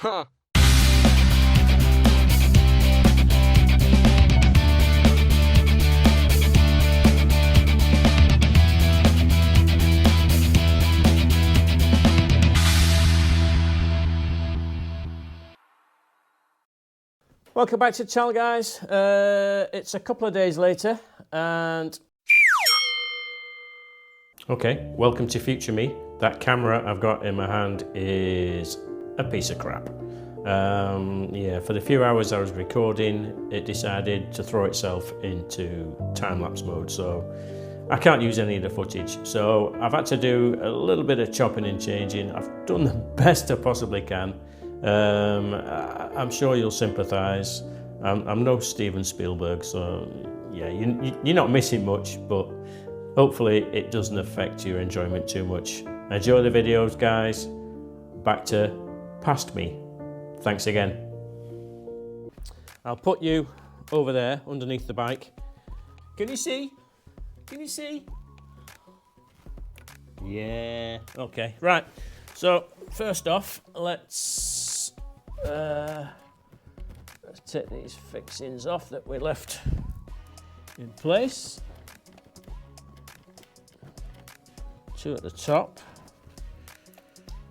Huh. Welcome back to the channel, guys. It's a couple of days later and... Okay, welcome to future me. That camera I've got in my hand is a piece of crap. Yeah, for the few hours I was recording, it decided to throw itself into time-lapse mode, so I can't use any of the footage. So I've had to do a little bit of chopping and changing. I've done the best I possibly can. I'm sure you'll sympathise. I'm no Steven Spielberg, so yeah, you're not missing much, but hopefully it doesn't affect your enjoyment too much. Enjoy the videos, guys. Back to past me. Thanks again. I'll put you over there underneath the bike. Can you see? Can you see? Yeah, okay, right. So first off, let's take these fixings off that we left in place. Two at the top.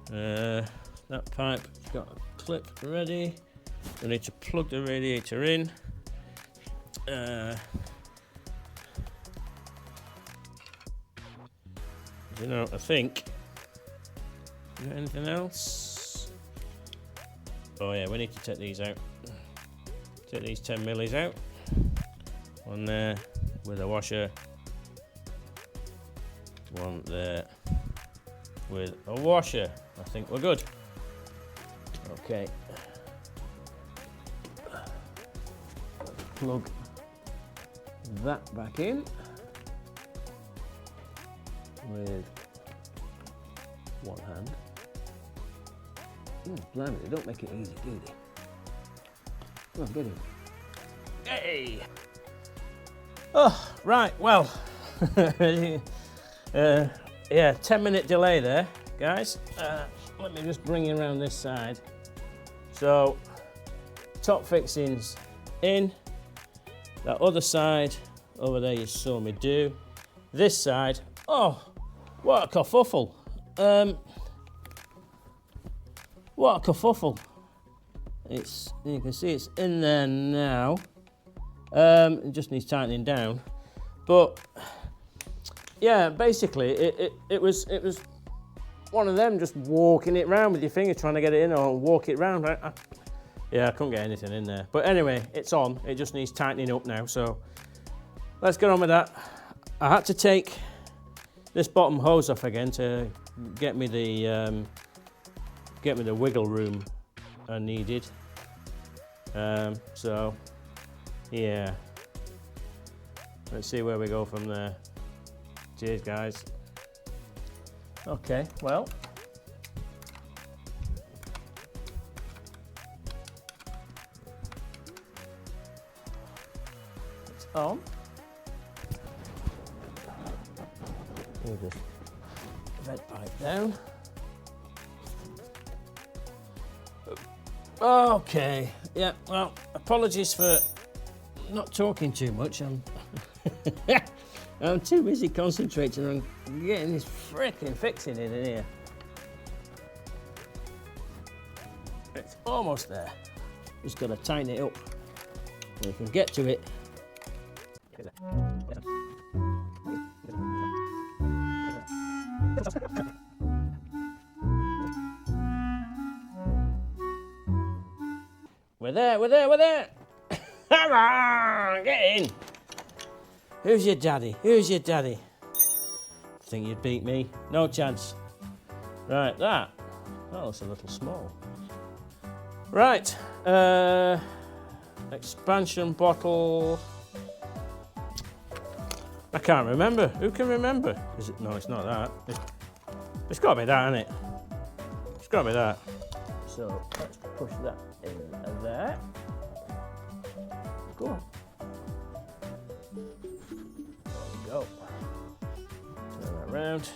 That pipe's got a clip ready. We need to plug the radiator in. You know, I think. Got anything else? Oh yeah, we need to take these out. Take these 10 millis out. One there with a washer. One there with a washer. I think we're good. Okay. Plug that back in with one hand. Blimey, they don't make it easy, do they? Come on, get in. Hey! Oh, right, well. Yeah, 10-minute delay there, guys. Let me just bring you around this side. So, top fixings in. That other side, over there you saw me do. This side, oh, what a kerfuffle. What a kerfuffle. You can see it's in there now. It just needs tightening down. But yeah, basically it was one of them just walking it round with your finger trying to get it in or walk it round. Yeah, I couldn't get anything in there. But anyway, it's on. It just needs tightening up now. So let's get on with that. I had to take this bottom hose off again to get me the wiggle room I needed. So yeah, let's see where we go from there. Cheers, guys. Okay, well, it's on. We'll just vent pipe down. Okay, yeah, well, apologies for not talking too much. I'm too busy concentrating on getting this frickin' fixing in here. It's almost there. Just gotta tighten it up. We can get to it. We're there, we're there, we're there! Come on, get in! Who's your daddy? Who's your daddy? Think you'd beat me? No chance. Right, that looks a little small. Right, expansion bottle. I can't remember. Who can remember? Is it? No, it's not that. It's got to be that, isn't it? It's got to be that. So let's push that in there. Go on. There we go. Turn that round.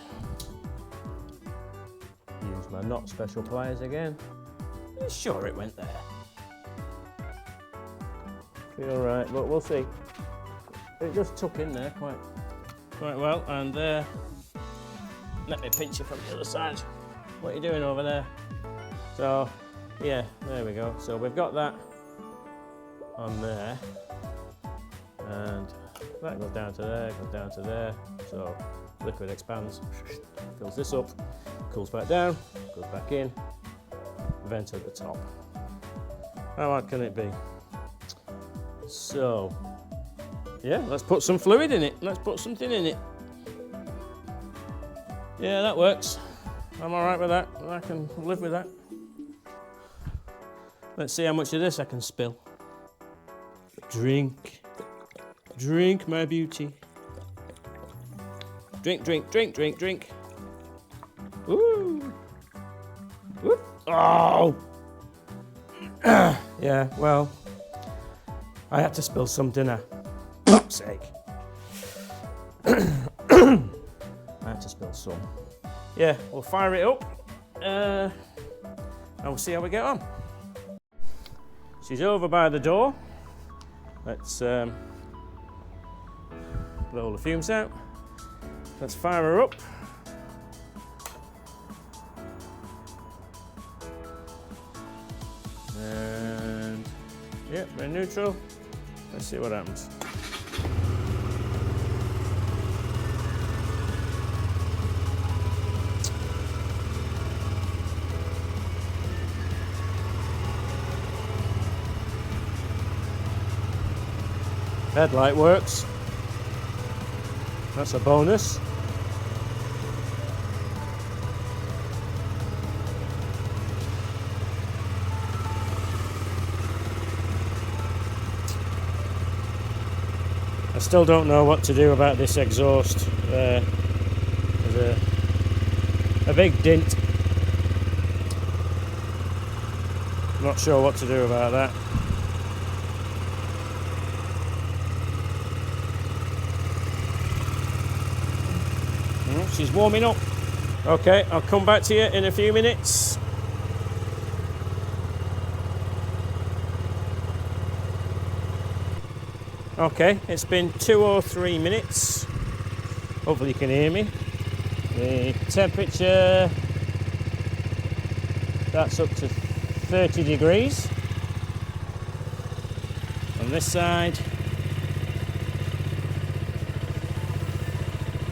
Use my not special pliers again. I'm sure it went there. Feel right, but we'll see. It just tuck in there quite well, and let me pinch it from the other side. What are you doing over there? So, yeah, there we go. So we've got that on there, and that goes down to there, goes down to there. So liquid expands, fills this up, cools back down, goes back in, vent at the top. How hard can it be? So, yeah, let's put some fluid in it. Let's put something in it. Yeah, that works. I'm all right with that. I can live with that. Let's see how much of this I can spill. Drink. Drink, my beauty. Drink, drink, drink, drink, drink. Woo! Whoop. Oh! Yeah, well, I had to spill some dinner. For fuck's sake. I had to spill some. Yeah, we'll fire it up. And we'll see how we get on. She's over by the door. Let's blow all the fumes out. Let's fire her up. And yeah, we're neutral. Let's see what happens. Headlight works. That's a bonus. I still don't know what to do about this exhaust. There's a big dint. Not sure what to do about that. She's warming up. Okay, I'll come back to you in a few minutes. Okay, it's been 2 or 3 minutes. Hopefully you can hear me. The temperature, that's up to 30 degrees. On this side,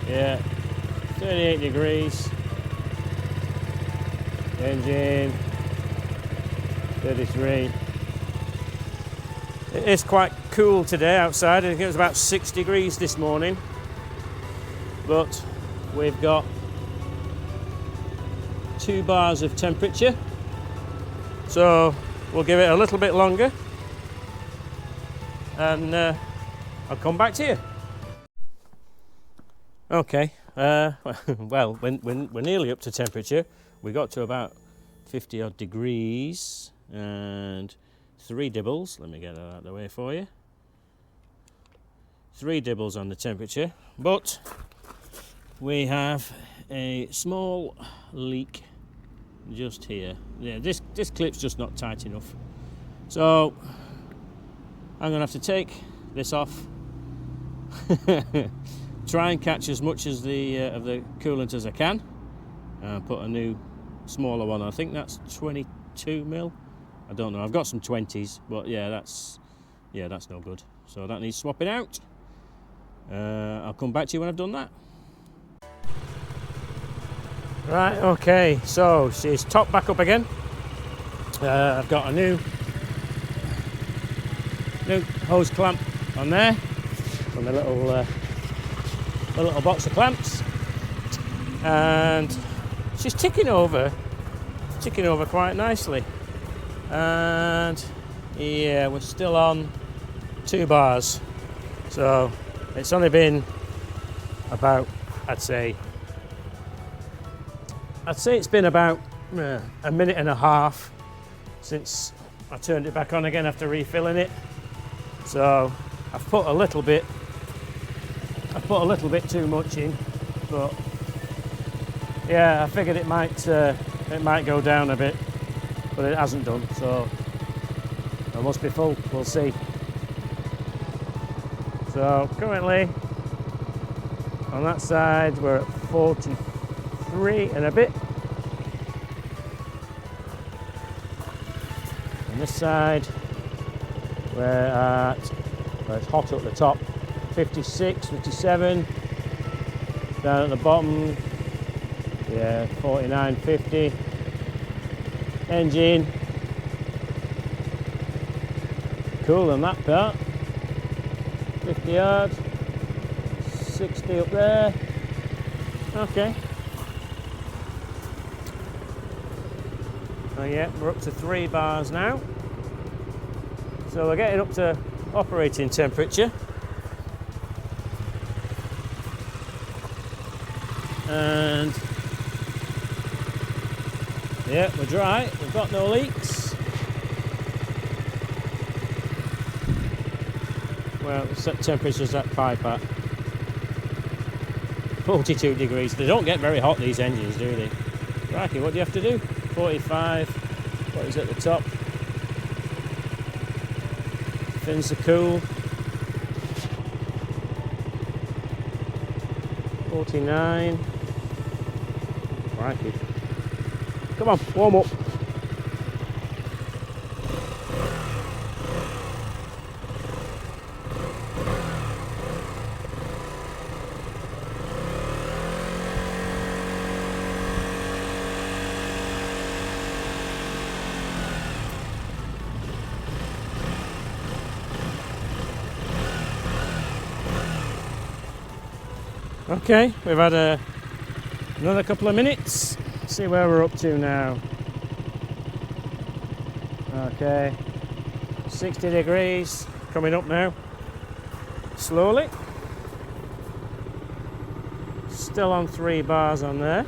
yeah, 38 degrees. Engine, 33. It is quite cool today outside. I think it was about 6 degrees this morning. But we've got 2 bars of temperature. So we'll give it a little bit longer. And I'll come back to you. Okay. Well, we're nearly up to temperature. We got to about 50 odd degrees and 3 dibbles. Let me get that out of the way for you. 3 dibbles on the temperature, but we have a small leak just here. Yeah, this clip's just not tight enough. So I'm gonna have to take this off. Try and catch as much as of the coolant as I can, and put a new smaller one. I think that's 22 mil. I don't know. I've got some 20s, but yeah, that's no good. So that needs swapping out. I'll come back to you when I've done that. Right. Okay. So she's topped back up again. I've got a new hose clamp on there, on the little box of clamps, and she's ticking over quite nicely. And yeah, we're still on 2 bars, so it's only been about, I'd say it's been about a minute and a half since I turned it back on again after refilling it. So I've put a little bit too much in, but yeah, I figured it might go down a bit. but it hasn't done, so it must be full, we'll see. So currently on that side we're at 43 and a bit. On this side we're at, well, it's hot at the top, 56, 57. Down at the bottom, yeah, 49, 50. Engine, cool on that part. 50 yards, 60 up there. Okay. Oh yeah, we're up to 3 bars now. So we're getting up to operating temperature. And yeah, we're dry, we've got no leaks. Well, the set temperature's at pipe at 42 degrees. They don't get very hot, these engines, do they? Crikey, what do you have to do? 45, what is at the top? Fins are cool. 49. Crikey. Come on, warm up. Okay, we've had another couple of minutes. Let's see where we're up to now. Okay, 60 degrees, coming up now. Slowly. Still on 3 bars on there.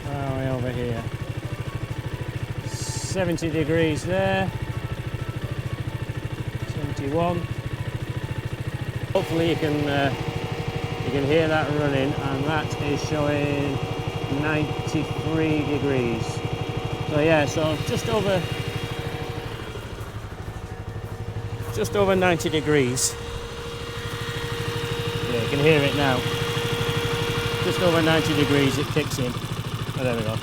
Where are we over here? 70 degrees there. 71. Hopefully you can hear that running, and that is showing 93 degrees. So yeah, so just over 90 degrees. Yeah, you can hear it now. Just over 90 degrees it kicks in. Oh, there we go.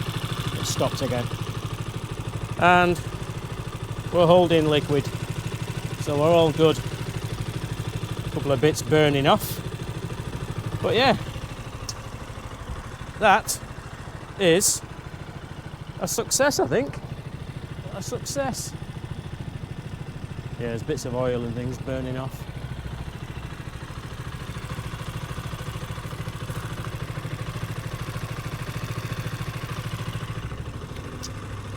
It stops again. And we're holding liquid, so we're all good. Couple of bits burning off, but yeah, that is a success, I think. A success. Yeah, there's bits of oil and things burning off.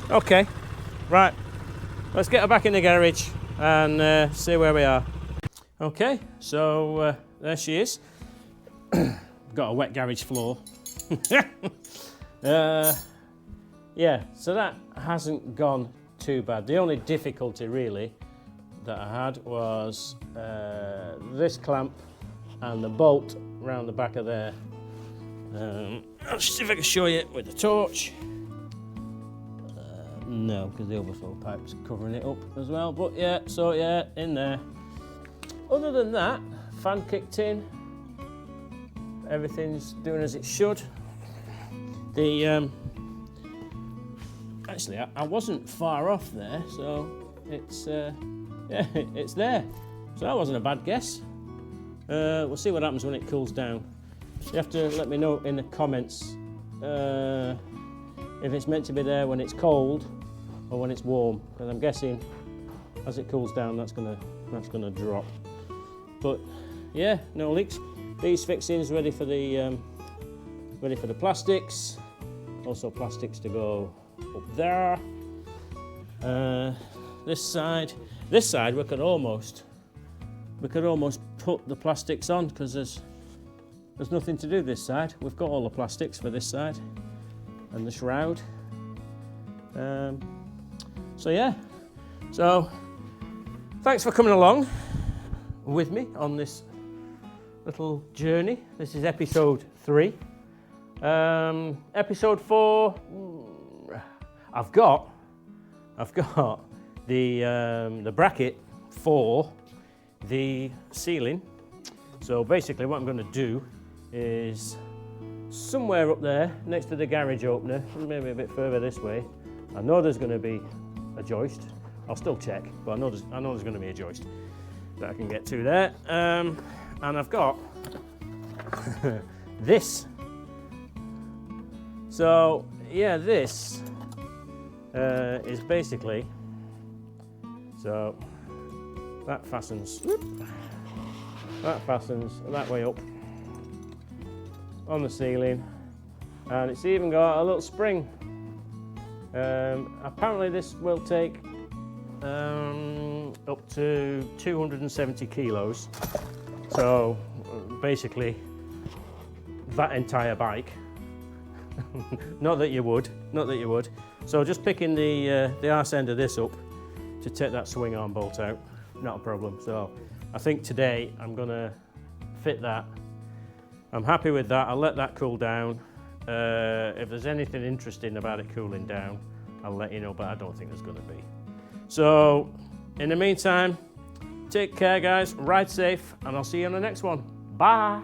Okay, right, let's get her back in the garage and see where we are. Okay, so there she is. Got a wet garage floor. Yeah, so that hasn't gone too bad. The only difficulty really that I had was this clamp and the bolt round the back of there. I'll see if I can show you with the torch. No, because the overflow pipe's covering it up as well. But yeah, so yeah, in there. Other than that, fan kicked in, everything's doing as it should. The actually, I wasn't far off there, so it's yeah, it's there. So that wasn't a bad guess. We'll see what happens when it cools down. You have to let me know in the comments if it's meant to be there when it's cold or when it's warm, because I'm guessing as it cools down that's gonna drop. But yeah, no leaks. These fixings ready for the plastics. Also plastics to go up there. This side we could almost put the plastics on, because there's nothing to do this side. We've got all the plastics for this side and the shroud. So yeah, so thanks for coming along with me on this little journey. This is episode 3. Episode 4, I've got the bracket for the ceiling. So basically what I'm going to do is somewhere up there next to the garage opener, maybe a bit further this way. I know there's going to be a joist. I'll still check, but I know there's going to be a joist that I can get to there. And I've got this. So yeah, this is basically, so that fastens that way up on the ceiling, and it's even got a little spring. Apparently this will take up to 270 kilos, so basically that entire bike. not that you would. So just picking the arse end of this up to take that swing arm bolt out, not a problem. So I think today I'm gonna fit that. I'm happy with that. I'll let that cool down. If there's anything interesting about it cooling down, I'll let you know, but I don't think there's gonna be. So in the meantime, take care guys, ride safe, and I'll see you on the next one. Bye.